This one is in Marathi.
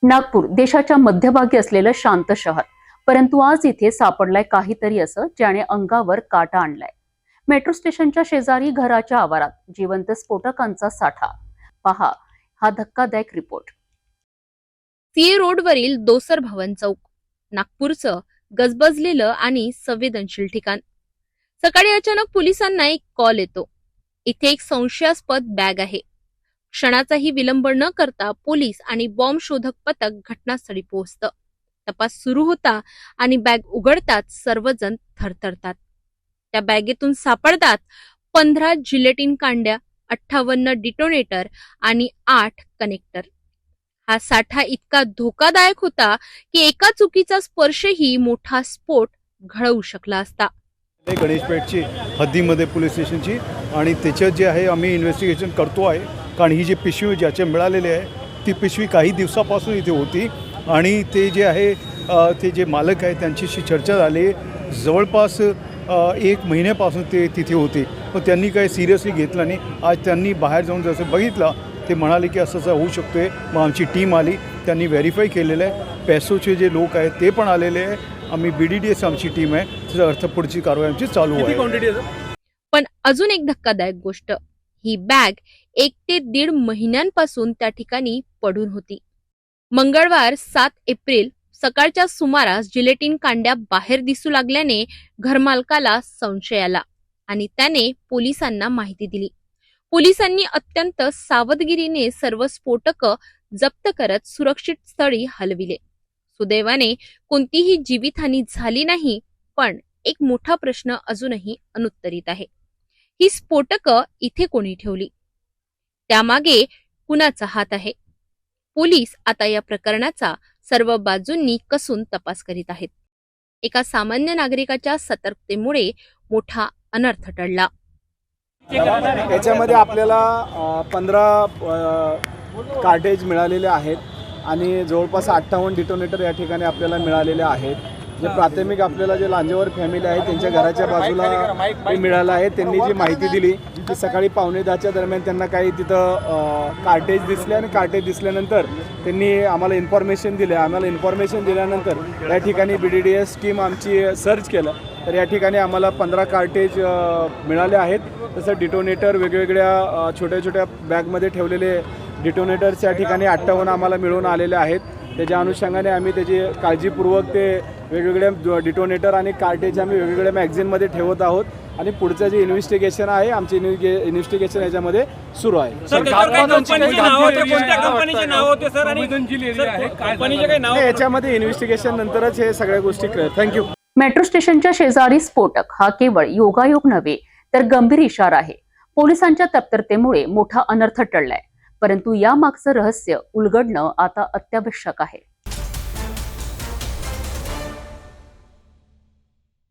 नागपूर देशाच्या मध्यभागी असलेलं शांत शहर, परंतु आज इथे सापडलाय काहीतरी असं ज्याने अंगावर काटा आणलाय। मेट्रो स्टेशनच्या शेजारी घराच्या आवारात जिवंत स्फोटकांचा साठा। पहा हा धक्कादायक रिपोर्ट। सीए रोडवरील दोसर भवन चौक, नागपूरचं गजबजलेलं आणि संवेदनशील ठिकाण। सकाळी अचानक पोलिसांना एक कॉल येतो। इथे एक संशयास्पद बॅग आहे। क्षणाचाही विलंब न करता पोलीस आणि बॉम्ब शोधक पथक घटनास्थळी पोहोचतं। तपास सुरू होता आणि बॅग उघडताच सर्वजण थरथरतात। त्या बॅगेतून सापडतात 15 जिलेटिन कांड्या, 58 डिटोनेटर आणि 8 कनेक्टर। हा साठा इतका धोकादायक होता की एका चुकीचा स्पर्शही मोठा स्फोट घडवू शकला असता। गणेशपेठची हद्दीमध्ये पोलीस स्टेशनची आणि त्याच्यात जे आहे आम्ही इन्व्हेस्टिगेशन करतो आहे, कारण ही जी पिशवी ज्याचे मिळालेली आहे ती पिशवी काही दिवसापासून इथे होती आणि ते जे आहे ते जे मालक आहे त्यांच्याशी चर्चा झाली। जवळपास 1 महिन्यापासून ते तिथे होते, पण त्यांनी काही सिरियसली घेतलं नाही। आज त्यांनी बाहेर जाऊन जसं बघितलं ते म्हणाले की असं होऊ शकतो आहे। मग आमची टीम आली, त्यांनी व्हेरीफाय केलेलं आहे। पैसोचे जे लोक आहेत ते पण आलेले आहे। आम्ही BDDS आमची टीम आहे, त्याचा अर्थ पुढची कारवाई आमची चालू आहे। पण अजून एक धक्कादायक गोष्ट, ही बॅग 1 ते 1.5 महिन्यांपासून त्या ठिकाणी पडून होती। मंगळवार 7 एप्रिल सकाळच्या सुमारास जिलेटिन कांड्या बाहेर दिसू लागल्याने घरमालकाला संशय आला आणि त्याने पोलिसांना माहिती दिली। पोलिसांनी अत्यंत सावधगिरीने सर्व स्फोटकं जप्त करत सुरक्षित स्थळी हलविले। सुदैवाने कोणतीही जीवितहानी झाली नाही, पण एक मोठा प्रश्न अजूनही अनुत्तरित आहे। ही स्फोटकं इथे कोणी ठेवली? त्यामागे कुणाचा हात आहे? पोलीस आता या प्रकरणाचा सर्व बाजूंनी कसून तपास करीत आहेत। एका सामान्य नागरिकाच्या सतर्कतेमुळे मोठा अनर्थ टळला। याच्यामध्ये आपल्याला 15 कार्टेज मिळालेले आहेत आणि जवळपास 58 डिटोनेटर या ठिकाणी आपल्याला मिळालेले आहेत। जे प्राथमिक आपल्याला जे लांजेवर फॅमिली आहे त्यांच्या घराच्या बाजूला मिळालं आहे। त्यांनी जी माहिती दिली की सकाळी 9:15च्या दरम्यान त्यांना काही तिथं कार्टेज दिसले आणि कार्टेज दिसल्यानंतर त्यांनी आम्हाला इन्फॉर्मेशन दिले। आम्हाला इन्फॉर्मेशन दिल्यानंतर या ठिकाणी BDDS टीम आमची सर्च केलं, तर या ठिकाणी आम्हाला 15 कार्टेज मिळाले आहेत। तसं डिटोनेटर वेगवेगळ्या छोट्या छोट्या बॅगमध्ये ठेवलेले डिटोनेटर्स या ठिकाणी 58 आम्हाला मिळून आलेले आहेत। त्याच्या अनुषंगाने आम्ही त्याची काळजीपूर्वक ते वेगवेगळ्या डिटोनेटर आणि कार्टेज आम्ही वेगवेगळ्या मॅगझिनमध्ये ठेवत आहोत आणि पुढचं जे इन्व्हेस्टिगेशन आहे आमचे इन्व्हेस्टिगेशन याच्यामध्ये सुरू आहे। याच्यामध्ये इन्व्हेस्टिगेशन नंतरच हे सगळ्या गोष्टी कळेल। थँक्यू। मेट्रो स्टेशनच्या शेजारी स्फोटक हा केवळ योगायोग नव्हे तर गंभीर इशारा आहे। पोलिसांच्या तत्परतेमुळे मोठा अनर्थ टळलाय, परंतु या मागचं रहस्य उलगडणं आता अत्यावश्यक आहे।